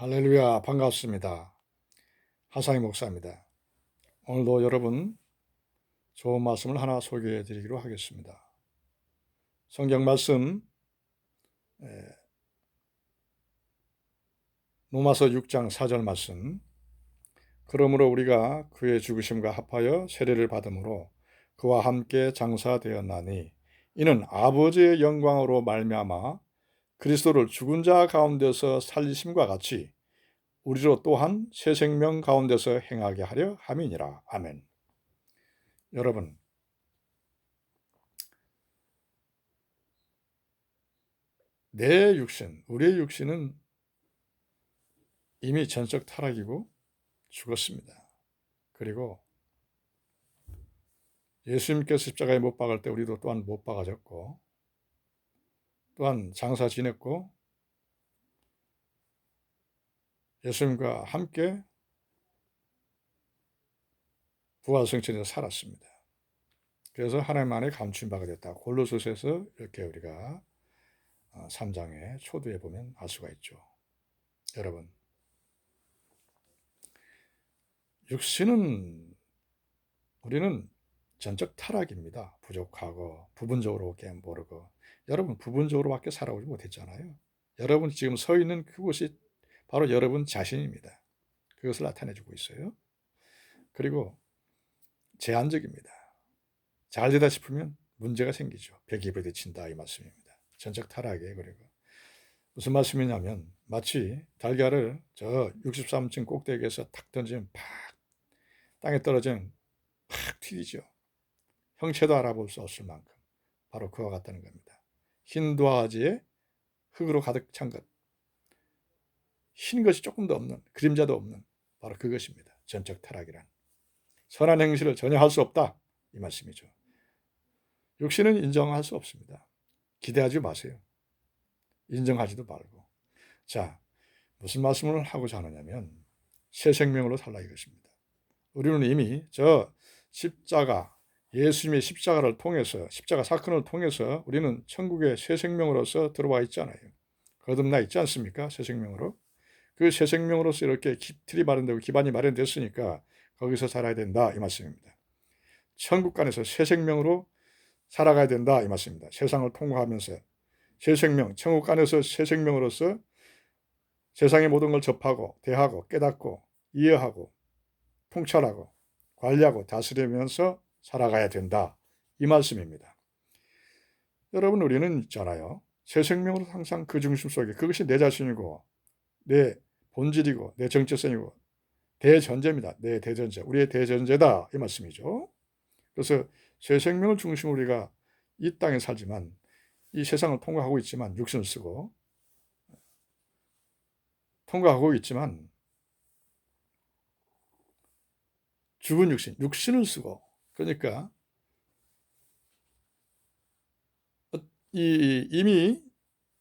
할렐루야, 반갑습니다. 하상희 목사입니다. 오늘도 여러분 좋은 말씀을 하나 소개해 드리기로 하겠습니다. 성경 말씀 로마서 6장 4절 말씀. 그러므로 우리가 그의 죽으심과 합하여 세례를 받음으로 그와 함께 장사되었나니 이는 아버지의 영광으로 말미암아 그리스도를 죽은 자 가운데서 살리심과 같이 우리로 또한 새 생명 가운데서 행하게 하려 함이니라. 아멘. 여러분, 내 육신, 우리의 육신은 이미 전적 타락이고 죽었습니다. 그리고 예수님께서 십자가에 못 박을 때 우리도 또한 못 박아졌고, 또한 장사 지냈고, 예수님과 함께 부활승천에서 살았습니다. 그래서 하나님 안에 감춘 바가 됐다. 골로새서에서 이렇게 우리가 3장에 초두에 보면 알 수가 있죠. 여러분, 육신은 우리는 전적 타락입니다. 부족하고 부분적으로밖에 모르고. 여러분 부분적으로밖에 살아오지 못했잖아요. 여러분 지금 서 있는 그곳이 바로 여러분 자신입니다. 그것을 나타내주고 있어요. 그리고 제한적입니다. 잘 되다 싶으면 문제가 생기죠. 벽이 부딪힌다 이 말씀입니다. 전적 타락에. 그리고 무슨 말씀이냐면 마치 달걀을 저 63층 꼭대기에서 탁 던지면 팍 땅에 떨어지면 팍 튀기죠. 형체도 알아볼 수 없을 만큼 바로 그와 같다는 겁니다. 흰 도화지에 흙으로 가득 찬 것, 흰 것이 조금도 없는, 그림자도 없는 바로 그것입니다. 전적 타락이란. 선한 행실을 전혀 할 수 없다 이 말씀이죠. 육신은 인정할 수 없습니다. 기대하지 마세요. 인정하지도 말고. 자, 무슨 말씀을 하고자 하느냐면 새 생명으로 살라 이것입니다. 우리는 이미 저 십자가, 예수님의 십자가를 통해서, 십자가 사건을 통해서 우리는 천국의 새 생명으로서 들어와 있잖아요. 거듭나 있지 않습니까? 새 생명으로. 그 새 생명으로서 이렇게 틀이 마련되고 기반이 마련됐으니까 거기서 살아야 된다 이 말씀입니다. 천국 안에서 새 생명으로 살아가야 된다 이 말씀입니다. 세상을 통과하면서 새 생명, 천국 안에서 새 생명으로서 세상의 모든 걸 접하고 대하고 깨닫고 이해하고 통찰하고 관리하고 다스리면서 살아가야 된다 이 말씀입니다. 여러분 우리는 있잖아요. 새 생명으로 항상 그 중심 속에 그것이 내 자신이고 내 본질이고 내 정체성이고 대전제입니다. 내 대전제, 우리의 대전제다 이 말씀이죠. 그래서 새 생명을 중심으로 우리가 이 땅에 살지만 이 세상을 통과하고 있지만 육신을 쓰고 통과하고 있지만 죽은 육신을 쓰고 그러니까 이미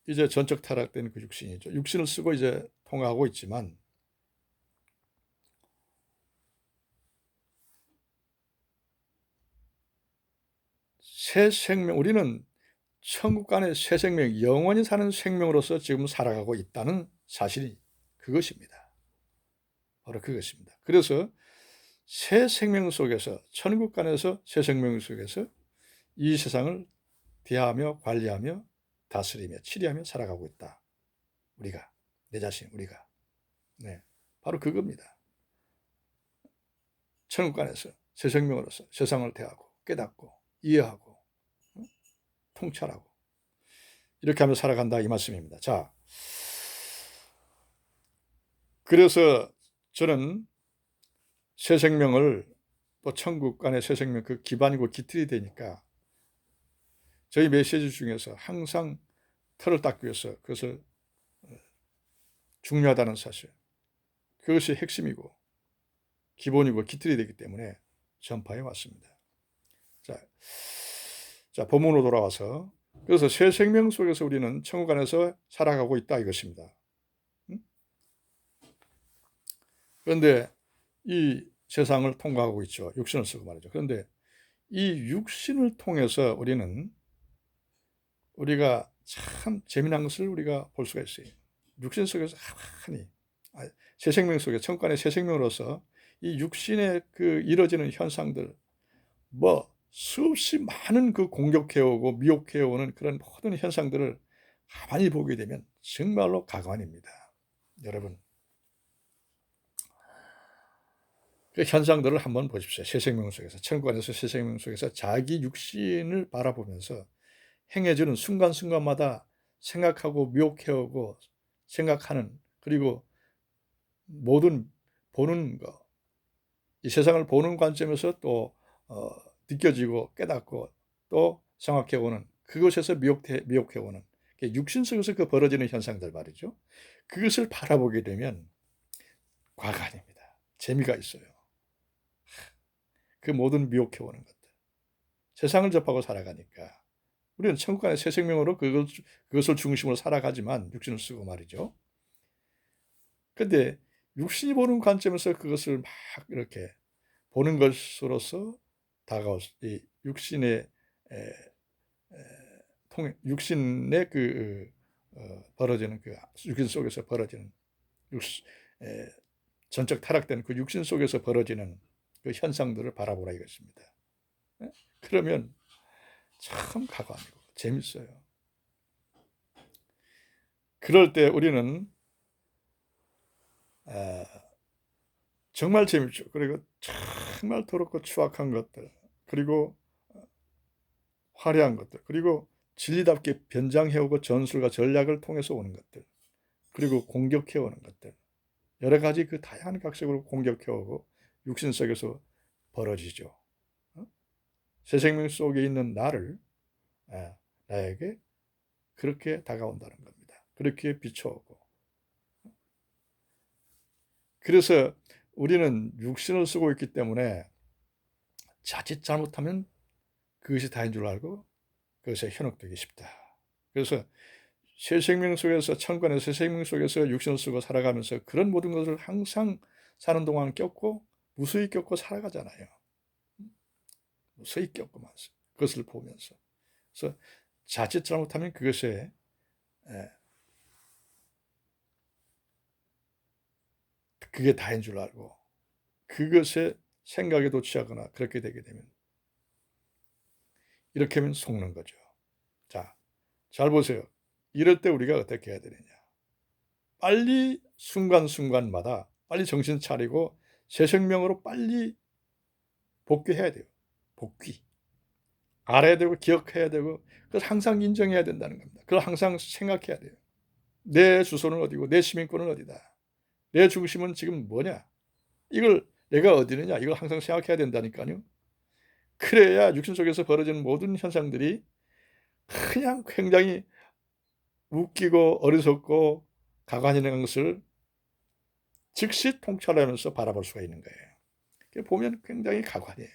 이제 전적 타락된 그 육신이죠. 육신을 쓰고 이제 통과하고 있지만 새 생명, 우리는 천국 안의 새 생명, 영원히 사는 생명으로서 지금 살아가고 있다는 사실이 그것입니다. 바로 그것입니다. 그래서 새 생명 속에서, 천국 안에서 새 생명 속에서 이 세상을 대하며 관리하며 다스리며 치리하며 살아가고 있다. 우리가, 내 자신, 우리가. 네, 바로 그겁니다. 천국 안에서 새 생명으로서 세상을 대하고 깨닫고 이해하고 통찰하고 이렇게 하며 살아간다 이 말씀입니다. 자, 그래서 저는 새 생명을 또 천국 안의 새 생명 그 기반이고 기틀이 되니까 저희 메시지 중에서 항상 틀을 닦기 위해서 그것을 중요하다는 사실, 그것이 핵심이고 기본이고 기틀이 되기 때문에 전파해 왔습니다. 자, 본문으로 돌아와서 그래서 새 생명 속에서 우리는 천국 안에서 살아가고 있다 이것입니다. 그런데 이 세상을 통과하고 있죠. 육신을 쓰고 말이죠. 그런데 이 육신을 통해서 우리가 참 재미난 것을 우리가 볼 수가 있어요. 육신 속에서 가만히 새 생명 속에 천간의 새 생명으로서 이 육신의 그 이루어지는 현상들, 뭐 수없이 많은 그 공격해오고 미혹해오는 그런 모든 현상들을 가만히 보게 되면 정말로 가관입니다. 여러분, 그 현상들을 한번 보십시오. 새 생명 속에서, 천국안에서 새 생명 속에서 자기 육신을 바라보면서 행해지는 순간순간마다 생각하고 미혹해오고 생각하는, 그리고 모든 보는 거, 이 세상을 보는 관점에서 또 느껴지고 깨닫고 또 생각해오는, 그것에서 미혹해오는 육신 속에서 그 벌어지는 현상들 말이죠. 그것을 바라보게 되면 과간입니다. 재미가 있어요. 그 모든 미혹해오는 것들, 세상을 접하고 살아가니까 우리는 천국 안의 새 생명으로 그것을 중심으로 살아가지만 육신을 쓰고 말이죠. 근데 육신이 보는 관점에서 그것을 막 이렇게 보는 것으로서 이 육신의 육신의 벌어지는 그 육신 속에서 벌어지는 전적 타락된 그 육신 속에서 벌어지는 그 현상들을 바라보라 이것입니다. 그러면 참 가관이고 재밌어요. 그럴 때 우리는 정말 재밌죠. 그리고 정말 더럽고 추악한 것들, 그리고 화려한 것들, 그리고 진리답게 변장해오고 전술과 전략을 통해서 오는 것들, 그리고 공격해오는 것들, 여러 가지 그 다양한 각색으로 공격해오고 육신 속에서 벌어지죠. 새 생명 속에 있는 나를 나에게 그렇게 다가온다는 겁니다. 그렇게 비춰오고. 그래서 우리는 육신을 쓰고 있기 때문에 자칫 잘못하면 그것이 다인 줄 알고 그것에 현혹되기 쉽다. 그래서 새 생명 속에서, 천간의 새 생명 속에서 육신을 쓰고 살아가면서 그런 모든 것을 항상 사는 동안 겪고 무수히 겪고 살아가잖아요. 무수히 겪고만 그것을 보면서. 그래서 자칫 잘못하면 그것에 그게 다인 줄 알고 그것에 생각에도 취하거나 그렇게 되게 되면 이렇게 하면 속는 거죠. 자, 잘 보세요. 이럴 때 우리가 어떻게 해야 되느냐. 빨리 순간순간마다 빨리 정신 차리고 새 생명으로 빨리 복귀해야 돼요. 복귀. 알아야 되고 기억해야 되고 그걸 항상 인정해야 된다는 겁니다. 그걸 항상 생각해야 돼요. 내 주소는 어디고 내 시민권은 어디다. 내 중심은 지금 뭐냐. 이걸 내가 어디느냐. 이걸 항상 생각해야 된다니까요. 그래야 육신 속에서 벌어지는 모든 현상들이 그냥 굉장히 웃기고 어리석고 가관이라는 것을 즉시 통찰하면서 바라볼 수가 있는 거예요. 보면 굉장히 가관이에요.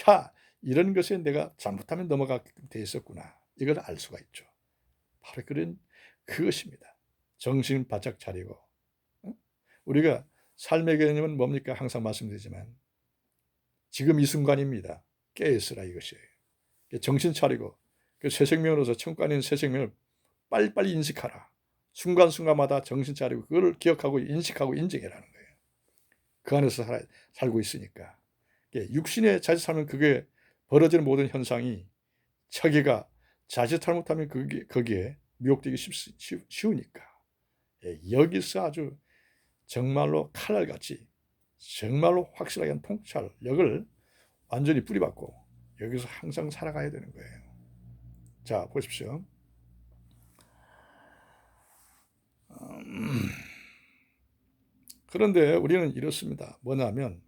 야, 이런 것에 내가 잘못하면 넘어가게 돼 있었구나. 이걸 알 수가 있죠. 바로 그런 그것입니다. 정신 바짝 차리고. 우리가 삶의 개념은 뭡니까? 항상 말씀드리지만 지금 이 순간입니다. 깨어있으라 이것이에요. 정신 차리고 그 새 생명으로서 천간인 새 생명을 빨리빨리 인식하라. 순간순간마다 정신 차리고 그걸 기억하고 인식하고 인정해라는 거예요. 그 안에서 살고 있으니까. 육신의 자칫 살면 그게 벌어지는 모든 현상이 자기가 자칫 잘못하면 거기에 미혹되기 쉬우니까. 여기서 아주 정말로 칼날같이 정말로 확실하게 한 통찰력을 완전히 뿌리박고 여기서 항상 살아가야 되는 거예요. 자, 보십시오. 그런데 우리는 이렇습니다. 뭐냐면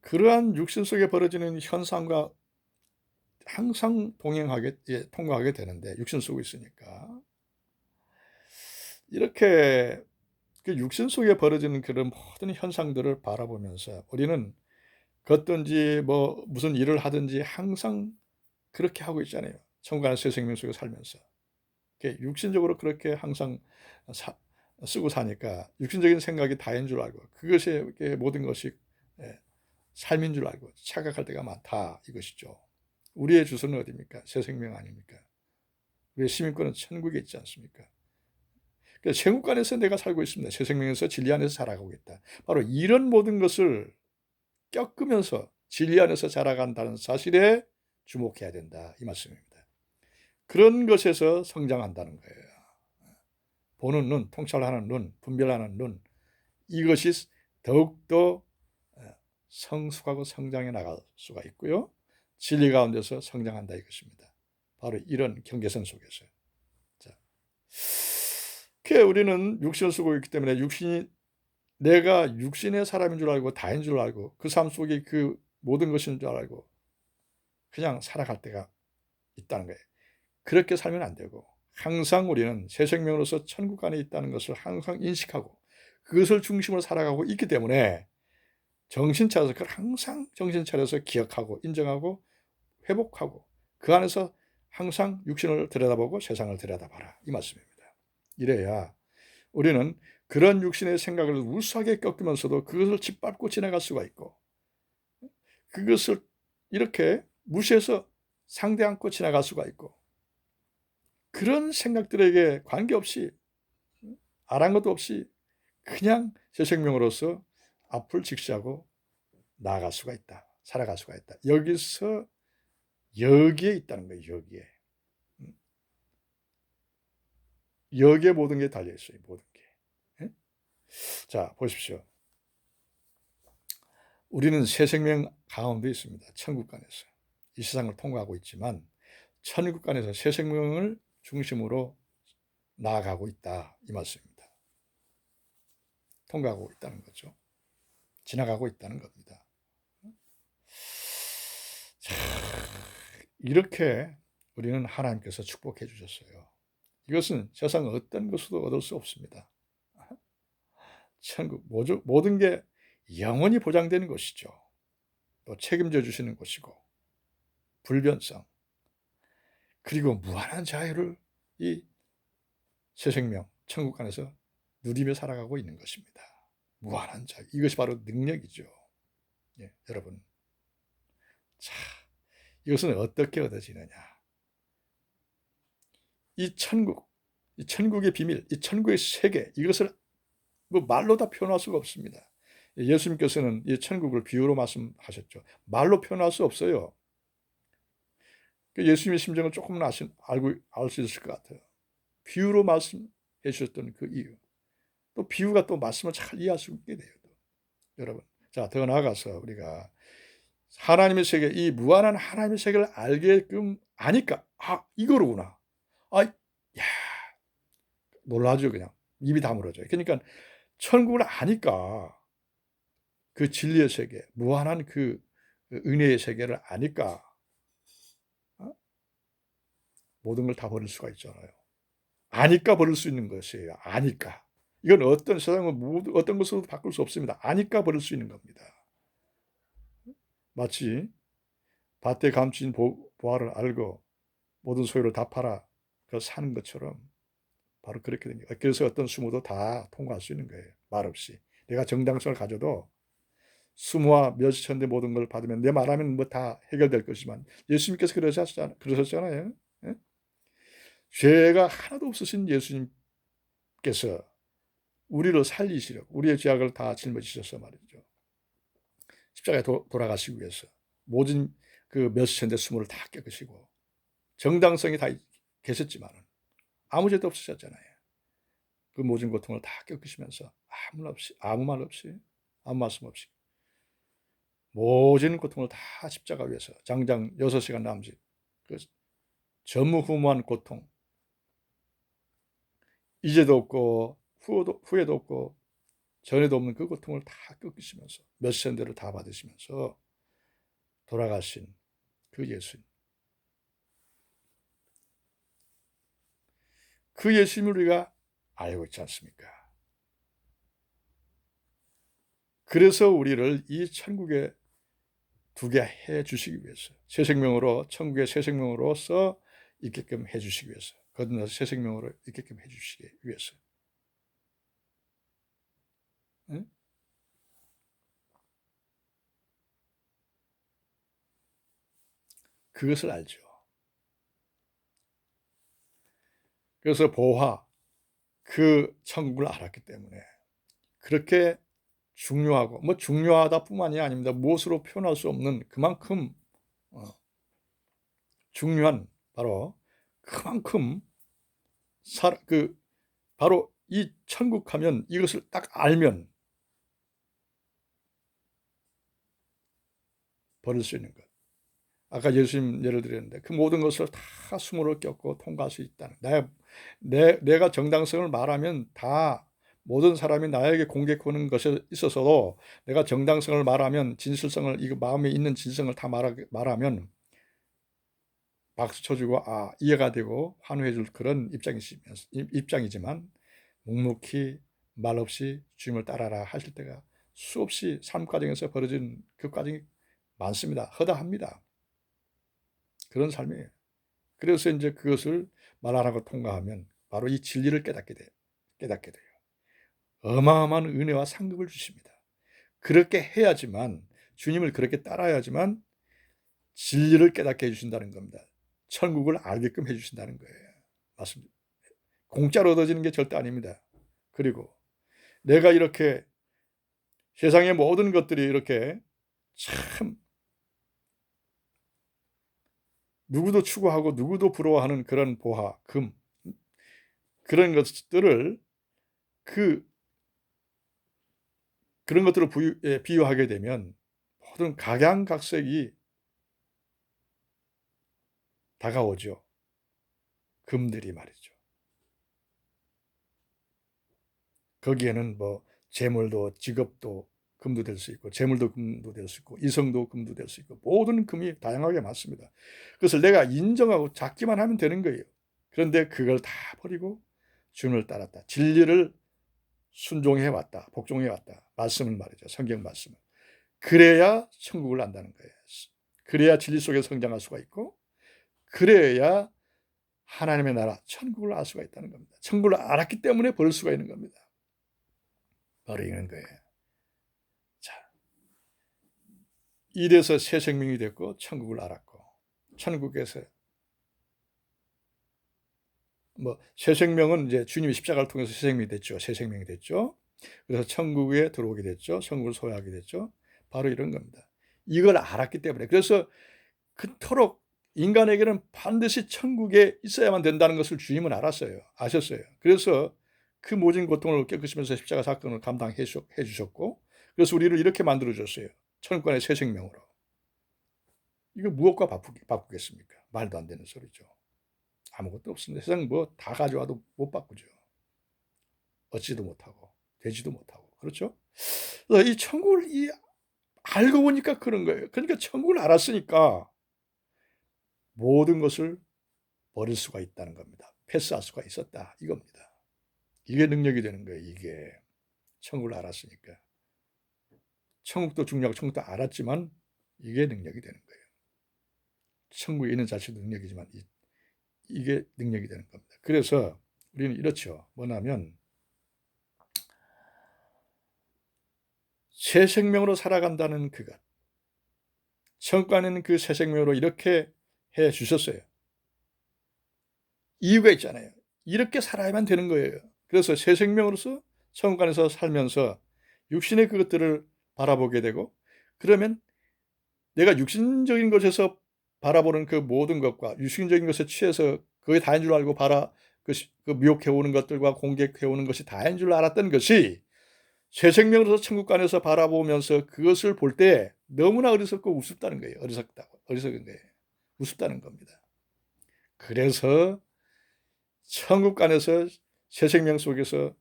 그러한 육신 속에 벌어지는 현상과 항상 통과하게 되는데 육신 속에 있으니까 이렇게 그 육신 속에 벌어지는 그런 모든 현상들을 바라보면서 우리는 걷든지 뭐 무슨 일을 하든지 항상 그렇게 하고 있잖아요. 천국의 새 생명 속에 살면서 육신적으로 그렇게 항상 쓰고 사니까 육신적인 생각이 다인 줄 알고 그것이 모든 것이 삶인 줄 알고 착각할 때가 많다 이것이죠. 우리의 주소는 어디입니까? 새 생명 아닙니까? 왜 시민권은 천국에 있지 않습니까? 그래서 천국간에서 내가 살고 있습니다. 새 생명에서 진리 안에서 살아가고 있다. 바로 이런 모든 것을 겪으면서 진리 안에서 자라간다는 사실에 주목해야 된다. 이 말씀입니다. 그런 것에서 성장한다는 거예요. 보는 눈, 통찰하는 눈, 분별하는 눈, 이것이 더욱더 성숙하고 성장해 나갈 수가 있고요. 진리 가운데서 성장한다 이것입니다. 바로 이런 경계선 속에서. 자, 우리는 육신을 쓰고 있기 때문에 내가 육신의 사람인 줄 알고 다인 줄 알고 그 삶 속에 그 모든 것인 줄 알고 그냥 살아갈 때가 있다는 거예요. 그렇게 살면 안 되고 항상 우리는 새 생명으로서 천국 안에 있다는 것을 항상 인식하고 그것을 중심으로 살아가고 있기 때문에 정신 차려서 그걸 항상 정신 차려서 기억하고 인정하고 회복하고 그 안에서 항상 육신을 들여다보고 세상을 들여다봐라 이 말씀입니다. 이래야 우리는 그런 육신의 생각을 우수하게 꺾으면서도 그것을 짓밟고 지나갈 수가 있고 그것을 이렇게 무시해서 상대 않고 지나갈 수가 있고 그런 생각들에게 관계없이 아랑곳도 없이 그냥 새 생명으로서 앞을 직시하고 나아갈 수가 있다. 살아갈 수가 있다. 여기에 있다는 거예요. 여기에. 여기에 모든 게 달려있어요. 모든 게. 자, 보십시오. 우리는 새 생명 가운데 있습니다. 천국간에서. 이 세상을 통과하고 있지만 천국간에서 새 생명을 중심으로 나아가고 있다. 이 말씀입니다. 통과하고 있다는 거죠. 지나가고 있다는 겁니다. 자, 이렇게 우리는 하나님께서 축복해 주셨어요. 이것은 세상 어떤 것으로도 얻을 수 없습니다. 천국 모든 게 영원히 보장되는 것이죠. 또 책임져 주시는 것이고 불변성 그리고 무한한 자유를 이 새 생명 천국 안에서 누리며 살아가고 있는 것입니다. 무한한 자유 이것이 바로 능력이죠. 예, 여러분 자 이것은 어떻게 얻어지느냐 이 천국의 비밀 이 천국의 세계 이것을 뭐 말로 다 표현할 수가 없습니다. 예수님께서는 이 천국을 비유로 말씀하셨죠. 말로 표현할 수 없어요. 예수님의 심정을 조금은 알 수 있을 것 같아요. 비유로 말씀해 주셨던 그 이유. 또 비유가 또 말씀을 잘 이해할 수 있게 돼요. 여러분. 자, 더 나아가서 우리가 하나님의 세계, 이 무한한 하나님의 세계를 알게끔 아니까, 이거로구나. 야, 놀라죠, 그냥. 입이 다물어져요. 그러니까 천국을 아니까 그 진리의 세계, 무한한 그 은혜의 세계를 아니까 모든 걸 다 버릴 수가 있잖아요. 아니까 버릴 수 있는 것이에요. 아니까. 이건 어떤 세상은 어떤 것으로도 바꿀 수 없습니다. 아니까 버릴 수 있는 겁니다. 마치 밭에 감추인 보화를 알고 모든 소유를 다 팔아 그 사는 것처럼 바로 그렇게 됩니다. 그래서 어떤 수모도 다 통과할 수 있는 거예요. 말없이. 내가 정당성을 가져도 수모와 멸시천대 모든 걸 받으면 내 말하면 뭐 다 해결될 것이지만 예수님께서 그러셨잖아요. 예? 죄가 하나도 없으신 예수님께서 우리를 살리시려고 우리의 죄악을 다 짊어지셔서 말이죠. 십자가에 돌아가시기 위해서 모든 그 멸시천대 수모를 다 꺾으시고 정당성이 다 계셨지만 아무 죄도 없으셨잖아요. 그 모든 고통을 다 겪으시면서 아무 말 없이 아무 말씀 없이 모든 고통을 다 십자가 위에서 장장 6시간 남짓 그 전무후무한 고통 이제도 없고 후에도 없고 전에도 없는 그 고통을 다 겪으시면서 몇 세대를 다 받으시면서 돌아가신 그 예수님 그 예수님을 우리가 알고 있지 않습니까? 그래서 우리를 이 천국에 두게 해 주시기 위해서 새 생명으로 천국의 새 생명으로서 있게끔 해 주시기 위해서 거듭나서 새 생명으로 있게끔 해 주시기 위해서 응? 그것을 알죠. 그래서 보화, 그 천국을 알았기 때문에 그렇게 중요하고, 뭐 중요하다뿐만이 아닙니다. 무엇으로 표현할 수 없는 그만큼 중요한, 바로 그만큼 바로 이 천국 하면 이것을 딱 알면 버릴 수 있는 것. 아까 예수님 예를 드렸는데 그 모든 것을 다 수모를 겪고 통과할 수 있다는, 내가 정당성을 말하면 다 모든 사람이 나에게 공격하는 것에 있어서도 내가 정당성을 말하면, 진실성을, 이거 마음에 있는 진성을 다 말하면 박수 쳐주고 이해가 되고 환호해 줄 그런 입장이지만 묵묵히 말없이 주님을 따라라 하실 때가 수없이 삶 과정에서 벌어진 그 과정이 많습니다. 허다합니다. 그런 삶이에요. 그래서 이제 그것을 말 안 하고 통과하면 바로 이 진리를 깨닫게 돼요. 어마어마한 은혜와 상급을 주십니다. 그렇게 해야지만, 주님을 그렇게 따라야지만 진리를 깨닫게 해주신다는 겁니다. 천국을 알게끔 해주신다는 거예요. 맞습니다. 공짜로 얻어지는 게 절대 아닙니다. 그리고 내가 이렇게 세상의 모든 것들이 이렇게 참 누구도 추구하고 누구도 부러워하는 그런 보화, 금, 그런 것들을 그런 것들을 비유하게 되면 모든 각양각색이 다가오죠. 금들이 말이죠. 거기에는 뭐 재물도, 직업도 금도 될 수 있고, 재물도 금도 될 수 있고, 이성도 금도 될 수 있고, 모든 금이 다양하게 많습니다. 그것을 내가 인정하고 잡기만 하면 되는 거예요. 그런데 그걸 다 버리고 주님을 따랐다, 진리를 순종해 왔다, 복종해 왔다, 말씀을 말이죠. 성경 말씀을. 그래야 천국을 안다는 거예요. 그래야 진리 속에 성장할 수가 있고, 그래야 하나님의 나라, 천국을 알 수가 있다는 겁니다. 천국을 알았기 때문에 벌 수가 있는 겁니다. 바로 이런 거예요. 자, 이래서 새 생명이 됐고 천국을 알았고, 천국에서 새 생명은 이제 주님이 십자가를 통해서 새 생명이 됐죠. 새 생명이 됐죠. 그래서 천국에 들어오게 됐죠. 천국을 소유하게 됐죠. 바로 이런 겁니다. 이걸 알았기 때문에. 그래서 그토록 인간에게는 반드시 천국에 있어야만 된다는 것을 주님은 알았어요. 아셨어요. 그래서 그 모진 고통을 겪으시면서 십자가 사건을 감당해 주셨고, 그래서 우리를 이렇게 만들어 줬어요. 천국 안의 새 생명으로. 이거 무엇과 바꾸겠습니까? 말도 안 되는 소리죠. 아무것도 없습니다. 세상 뭐 다 가져와도 못 바꾸죠. 얻지도 못하고 되지도 못하고. 그렇죠? 이 천국을 알고 보니까 그런 거예요. 그러니까 천국을 알았으니까 모든 것을 버릴 수가 있다는 겁니다. 패스할 수가 있었다, 이겁니다. 이게 능력이 되는 거예요. 이게 천국을 알았으니까. 천국도 중요하고 천국도 알았지만 이게 능력이 되는 거예요. 천국에 있는 자체도 능력이지만 이게 능력이 되는 겁니다. 그래서 우리는 이렇죠. 뭐냐면 새 생명으로 살아간다는 그것, 천국 안에는 그 새 생명으로 이렇게 해 주셨어요. 이유가 있잖아요. 이렇게 살아야만 되는 거예요. 그래서 새 생명으로서 천국 안에서 살면서 육신의 그것들을 바라보게 되고, 그러면 내가 육신적인 것에서 바라보는 그 모든 것과 육신적인 것에 취해서 그게 다인 줄 알고 그 미혹해오는 것들과 공격해오는 것이 다인 줄 알았던 것이 새 생명으로서 천국 안에서 바라보면서 그것을 볼 때 너무나 어리석고 우습다는 거예요. 어리석은 거예요. 우습다는 겁니다. 그래서 천국 안에서 새 생명 속에서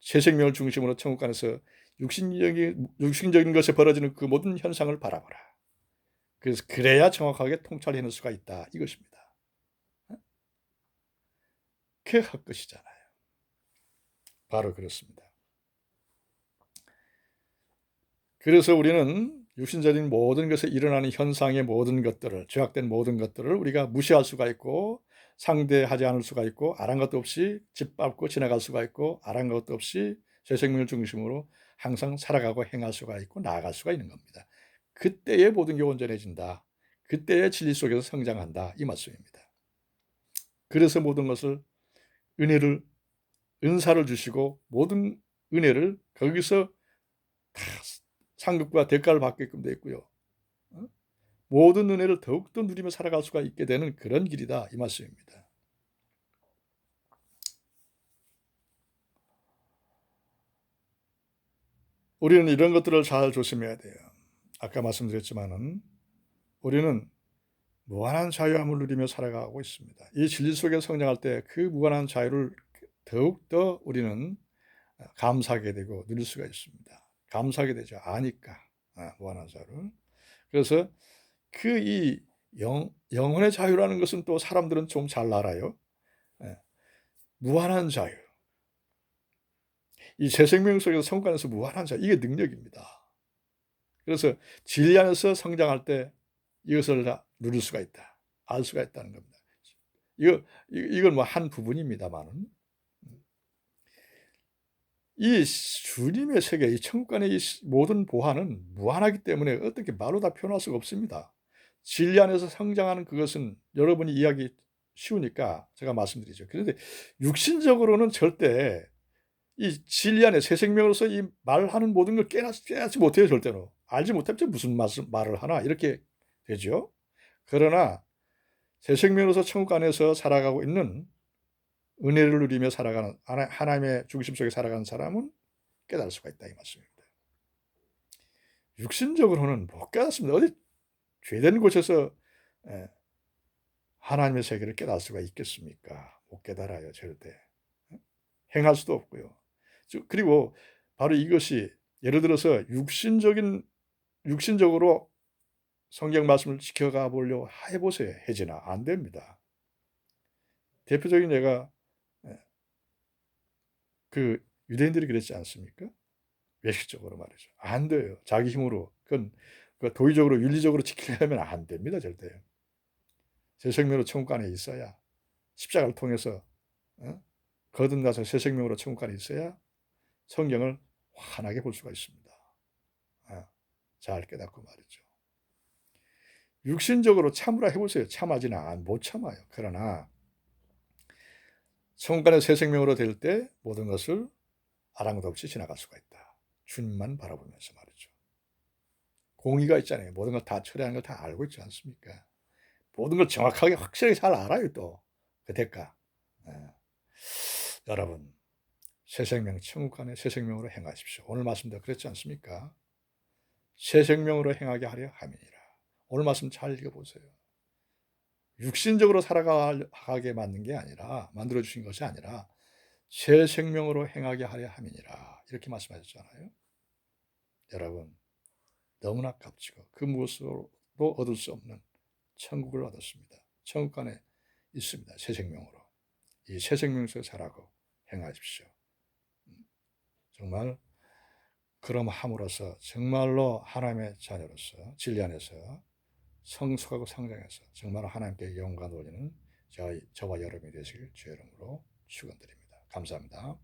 새 생명을 중심으로 천국 안에서 육신적인 것에 벌어지는 그 모든 현상을 바라보라. 그래서 그래야 정확하게 통찰해낼 수가 있다, 이것입니다. 그게 헛것이잖아요. 바로 그렇습니다. 그래서 우리는 육신적인 모든 것에 일어나는 현상의 모든 것들을, 죄악된 모든 것들을 우리가 무시할 수가 있고 상대하지 않을 수가 있고 아랑곳도 없이 짓밟고 지나갈 수가 있고 아랑곳도 없이 새 생명을 중심으로 항상 살아가고 행할 수가 있고 나아갈 수가 있는 겁니다. 그때의 모든 게 온전해진다. 그때의 진리 속에서 성장한다, 이 말씀입니다. 그래서 모든 것을 은혜를 은사를 주시고 모든 은혜를 거기서 다 상급과 대가를 받게끔 되어 있고요. 모든 은혜를 더욱더 누리며 살아갈 수가 있게 되는 그런 길이다 이 말씀입니다. 우리는 이런 것들을 잘 조심해야 돼요. 아까 말씀드렸지만은 우리는 무한한 자유함을 누리며 살아가고 있습니다. 이 진리 속에 성장할 때 그 무한한 자유를 더욱더 우리는 감사하게 되고 누릴 수가 있습니다. 감사하게 되죠. 아니까 무한한 자유를. 그래서 그 이 영혼의 자유라는 것은 또 사람들은 좀 잘 알아요. 무한한 자유. 이 새 생명 속에서 성과 안에서 무한한 자유. 이게 능력입니다. 그래서 진리 안에서 성장할 때 이것을 다 누릴 수가 있다. 알 수가 있다는 겁니다. 이건 뭐 한 부분입니다만은 이 주님의 세계, 이 천국간의 이 모든 보화는 무한하기 때문에 어떻게 말로 다 표현할 수가 없습니다. 진리 안에서 성장하는 그것은 여러분이 이해하기 쉬우니까 제가 말씀드리죠. 그런데 육신적으로는 절대 이 진리 안에 새 생명으로서 이 말하는 모든 걸 깨닫지 못해요, 절대로. 알지 못하면 무슨 말을 하나 이렇게 되죠. 그러나 새 생명으로서 천국 안에서 살아가고 있는 은혜를 누리며 살아가는 하나님의 중심 속에 살아가는 사람은 깨달을 수가 있다 이 말씀입니다. 육신적으로는 못 깨닫습니다. 어디 죄된 곳에서 하나님의 세계를 깨달을 수가 있겠습니까? 못 깨달아요, 절대. 행할 수도 없고요. 그리고 바로 이것이 예를 들어서 육신적으로 성경 말씀을 지켜가 보려고 해보세요. 해지나 안 됩니다. 대표적인 예가 그 유대인들이 그랬지 않습니까? 외식적으로 말이죠. 안 돼요. 자기 힘으로. 그건 도의적으로 윤리적으로 지키려면 안 됩니다. 절대. 새 생명으로 천국 안에 있어야 십자가를 통해서 거듭나서 새 생명으로 천국 안에 있어야 성경을 환하게 볼 수가 있습니다. 잘 깨닫고 말이죠. 육신적으로 참으라 해보세요. 참하지는 못 참아요. 그러나 천국 안에 새 생명으로 될 때 모든 것을 아랑도 없이 지나갈 수가 있다. 주님만 바라보면서 말이죠. 공의가 있잖아요. 모든 걸 다 처리하는 걸 다 알고 있지 않습니까? 모든 걸 정확하게 확실하게 잘 알아요. 또 그 대가. 여러분 새 생명 천국 안에 새 생명으로 행하십시오. 오늘 말씀도 그랬지 않습니까? 새 생명으로 행하게 하려 함이니라. 오늘 말씀 잘 읽어보세요. 육신적으로 살아가게 만든 게 아니라 만들어 주신 것이 아니라 새 생명으로 행하게 하려 함이니라. 이렇게 말씀하셨잖아요. 여러분 너무나 값지고 그 무엇으로도 얻을 수 없는 천국을 얻었습니다. 천국 안에 있습니다. 새 생명으로. 이 새 생명 속에 살아고 행하십시오. 정말 그럼함으로써 정말로 하나님의 자녀로서 진리 안에서 성숙하고 성장해서 정말 하나님께 영광 돌리는 저와 여러분이 되시길 주의 이름으로 축원드립니다. 감사합니다.